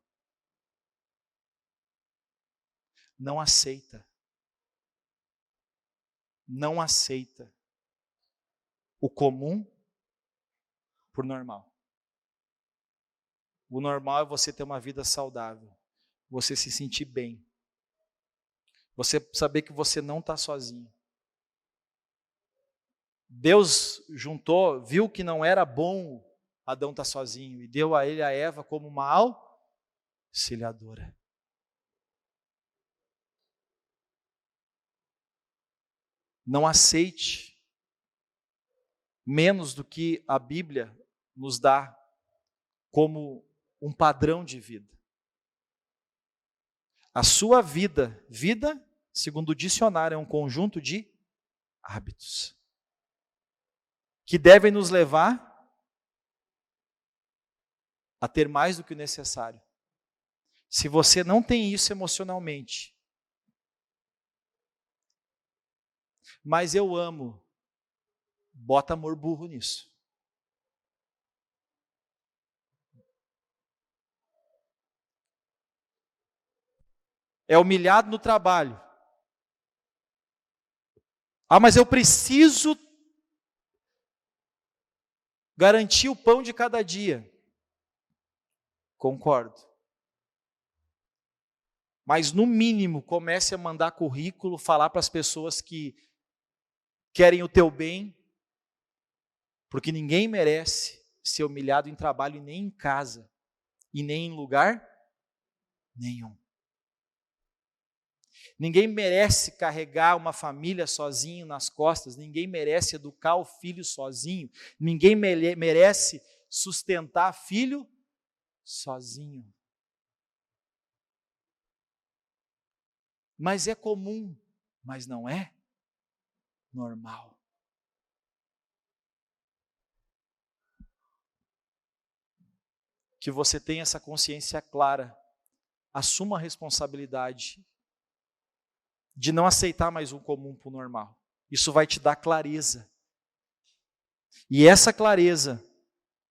A: Não aceita. Não aceita o comum por normal. O normal é você ter uma vida saudável. Você se sentir bem. Você saber que você não está sozinho. Deus juntou, viu que não era bom Adão estar sozinho e deu a ele a Eva como uma auxiliadora. Não aceite menos do que a Bíblia nos dá como um padrão de vida. A sua vida, segundo o dicionário, é um conjunto de hábitos que devem nos levar a ter mais do que o necessário. Se você não tem isso emocionalmente, mas eu amo, bota amor burro nisso. É humilhado no trabalho. Ah, mas eu preciso garantir o pão de cada dia. Concordo. Mas no mínimo comece a mandar currículo, falar para as pessoas que querem o teu bem, porque ninguém merece ser humilhado em trabalho e nem em casa, e nem em lugar nenhum. Ninguém merece carregar uma família sozinho nas costas, ninguém merece educar o filho sozinho, ninguém merece sustentar filho sozinho. Mas é comum, mas não é normal. que você tenha essa consciência clara. Assuma a responsabilidade de não aceitar mais o comum para o normal. Isso vai te dar clareza. E essa clareza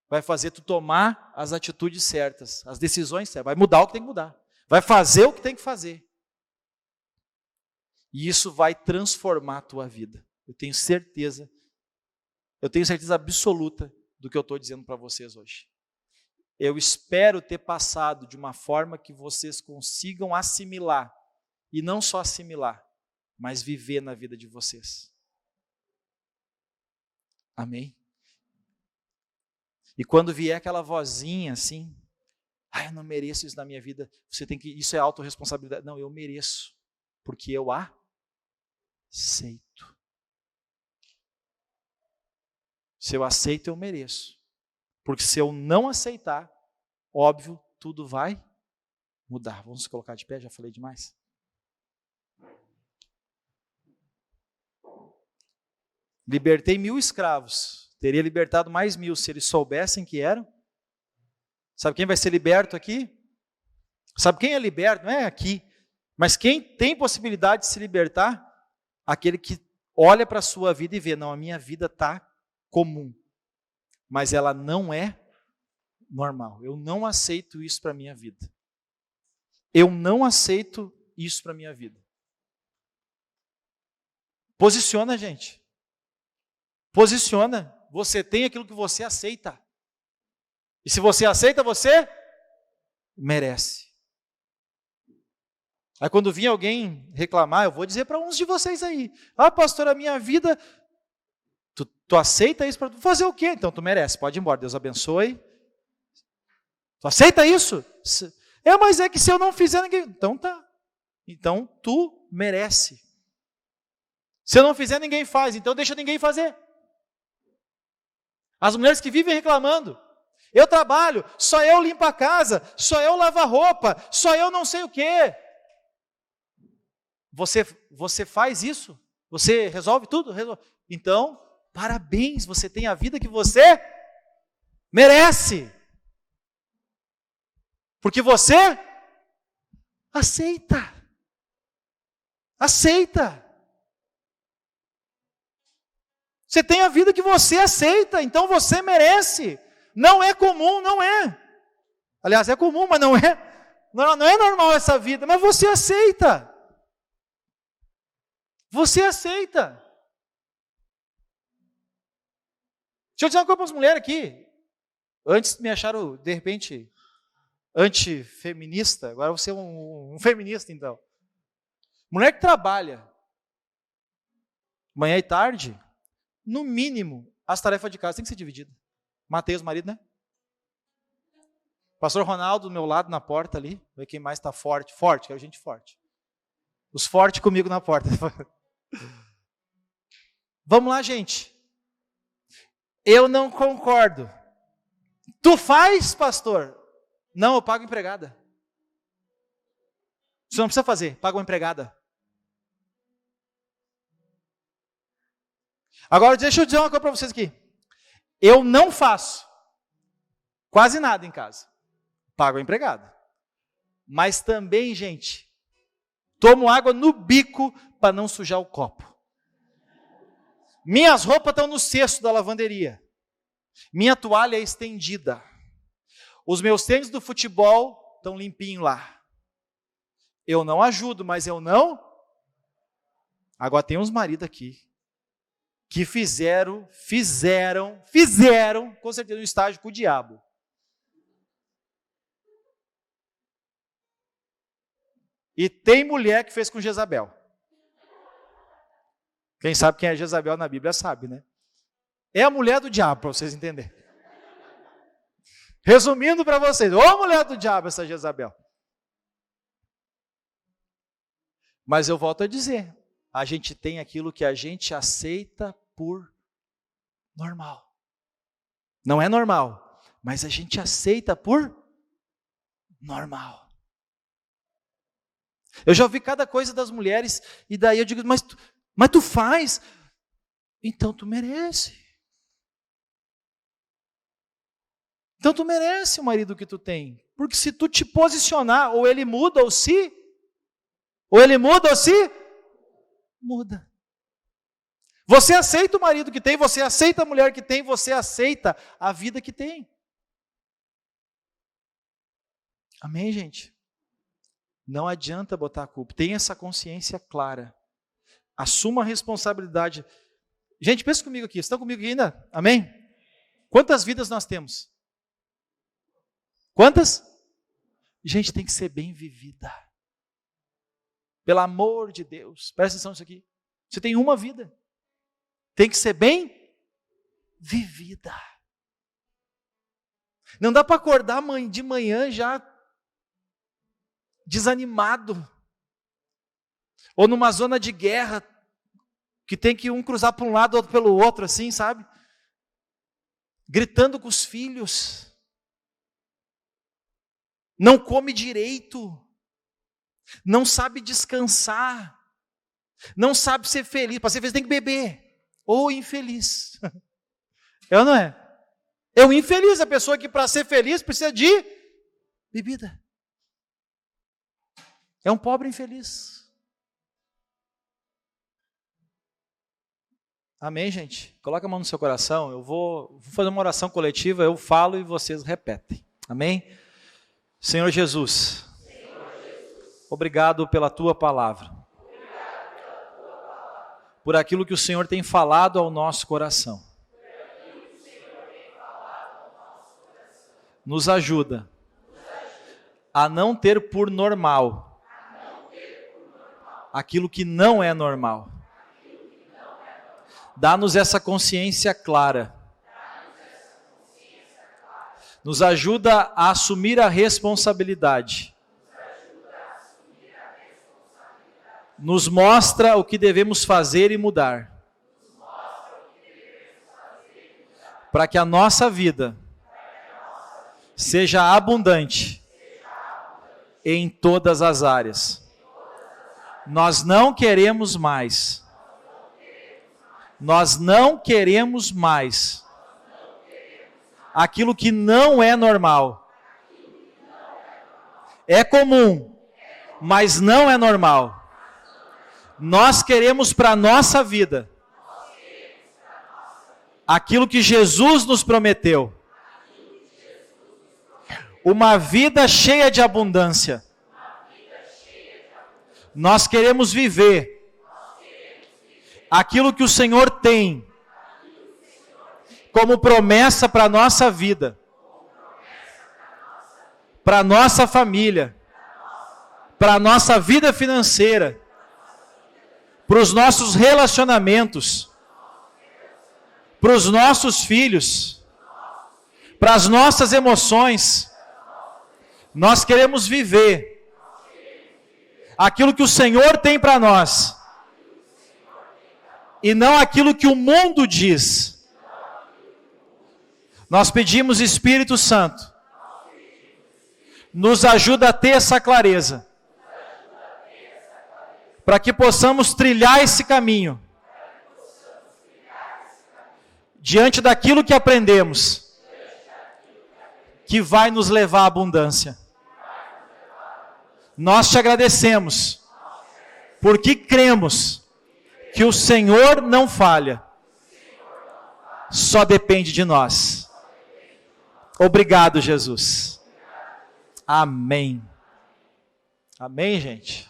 A: vai fazer tu tomar as atitudes certas, as decisões certas. Vai mudar o que tem que mudar. Vai fazer o que tem que fazer. E isso vai transformar a tua vida. Eu tenho certeza absoluta do que eu estou dizendo para vocês hoje. Eu espero ter passado de uma forma que vocês consigam assimilar, e não só assimilar, mas viver na vida de vocês. Amém? E quando vier aquela vozinha assim, eu não mereço isso na minha vida, isso é autorresponsabilidade. Não, eu mereço, porque eu aceito. Se eu aceito, eu mereço. Porque se eu não aceitar, óbvio, tudo vai mudar. Vamos colocar de pé, já falei demais. Libertei 1000 escravos. Teria libertado mais 1000 se eles soubessem que eram. Sabe quem vai ser liberto aqui? Sabe quem é liberto? Não é aqui. Mas quem tem possibilidade de se libertar? Aquele que olha para a sua vida e vê, não, a minha vida está comum. Mas ela não é normal. Eu não aceito isso para a minha vida. Eu não aceito isso para a minha vida. Posiciona, gente. Posiciona. Você tem aquilo que você aceita. E se você aceita, você merece. Aí quando vir alguém reclamar, eu vou dizer para uns de vocês aí, pastor, a minha vida, tu aceita isso para fazer o quê? Então tu merece, pode ir embora, Deus abençoe. Tu aceita isso? Mas é que se eu não fizer, ninguém... Então tá. Então tu merece. Se eu não fizer, ninguém faz, então deixa ninguém fazer. As mulheres que vivem reclamando, eu trabalho, só eu limpo a casa, só eu lavo a roupa, só eu não sei o quê. Você faz isso? Você resolve tudo? Então, parabéns, você tem a vida que você merece. Porque você aceita. Aceita. Você tem a vida que você aceita, então você merece. Não é comum, não é. Aliás, é comum, mas não é. Não é normal essa vida, mas você aceita. Você aceita. Deixa eu dizer uma coisa para as mulheres aqui. Antes me acharam, de repente, antifeminista. Agora eu vou ser um feminista, então. Mulher que trabalha manhã e tarde, no mínimo, as tarefas de casa têm que ser divididas. Matei os maridos, né? Pastor Ronaldo do meu lado na porta ali. Vê quem mais está forte. Forte, quero gente forte. Os fortes comigo na porta. Vamos lá, gente. Eu não concordo. Tu faz, pastor? Não, eu pago empregada. Você não precisa fazer, paga uma empregada. Agora, deixa eu dizer uma coisa para vocês aqui. Eu não faço quase nada em casa. Pago a empregada. Mas também, gente, tomo água no bico para não sujar o copo. Minhas roupas estão no cesto da lavanderia. Minha toalha é estendida. Os meus tênis do futebol estão limpinhos lá. Eu não ajudo, mas eu não... Agora tem uns maridos aqui que fizeram, com certeza, um estágio com o diabo. E tem mulher que fez com Jezabel. Quem sabe quem é Jezabel na Bíblia sabe, né? É a mulher do diabo, para vocês entenderem. Resumindo para vocês, ô mulher do diabo essa Jezabel. Mas eu volto a dizer, a gente tem aquilo que a gente aceita por normal. Não é normal, mas a gente aceita por normal. Eu já ouvi cada coisa das mulheres, e daí eu digo, mas tu faz, então tu merece. Então tu merece o marido que tu tem. Porque se tu te posicionar, ou ele muda ou se muda. Você aceita o marido que tem, você aceita a mulher que tem, você aceita a vida que tem. Amém, gente? Não adianta botar a culpa. Tenha essa consciência clara. Assuma a responsabilidade. Gente, pensa comigo aqui. Estão comigo aqui ainda? Amém? Quantas vidas nós temos? Quantas? Gente, tem que ser bem vivida. Pelo amor de Deus. Presta atenção nisso aqui. Você tem uma vida. Tem que ser bem vivida. Não dá para acordar de manhã já desanimado. Ou numa zona de guerra, que tem que um cruzar para um lado, outro pelo outro, assim, sabe? Gritando com os filhos. Não come direito. Não sabe descansar. Não sabe ser feliz. Para ser feliz tem que beber. Ou infeliz. É ou não é? É o infeliz, a pessoa que para ser feliz precisa de bebida. É um pobre infeliz. Amém, gente? Coloca a mão no seu coração. Eu vou fazer uma oração coletiva, eu falo e vocês repetem. Amém? Senhor Jesus, obrigado pela tua palavra. Por aquilo que o Senhor tem falado ao nosso coração. Nos ajuda a não ter por normal aquilo que não é normal. Dá-nos essa consciência clara. Nos ajuda a assumir a responsabilidade. Nos mostra o que devemos fazer e mudar. Para que a nossa vida seja abundante em todas as áreas. Nós não queremos mais. Nós não queremos mais aquilo que não é normal. É comum, mas não é normal. Nós queremos para a nossa vida aquilo que Jesus nos prometeu. Uma vida cheia de abundância. Nós queremos viver aquilo que o Senhor tem como promessa para a nossa vida, para a nossa família, para a nossa vida financeira, para os nossos relacionamentos, para os nossos filhos, para as nossas emoções. Nós queremos viver aquilo que o Senhor tem para nós e não aquilo que o mundo diz. Nós pedimos, Espírito Santo, nos ajuda a ter essa clareza, para que possamos trilhar esse caminho, diante daquilo que aprendemos, que vai nos levar à abundância. Nós te agradecemos, porque cremos que o Senhor não falha, só depende de nós. Obrigado, Jesus. Amém. Amém, gente?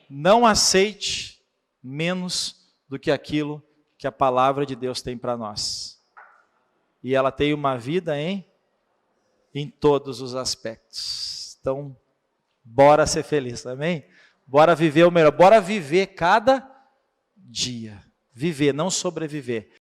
A: Não aceite menos do que aquilo que a palavra de Deus tem para nós. E ela tem uma vida em todos os aspectos. Então, bora ser feliz, amém? Bora viver o melhor, bora viver cada dia. Viver, não sobreviver.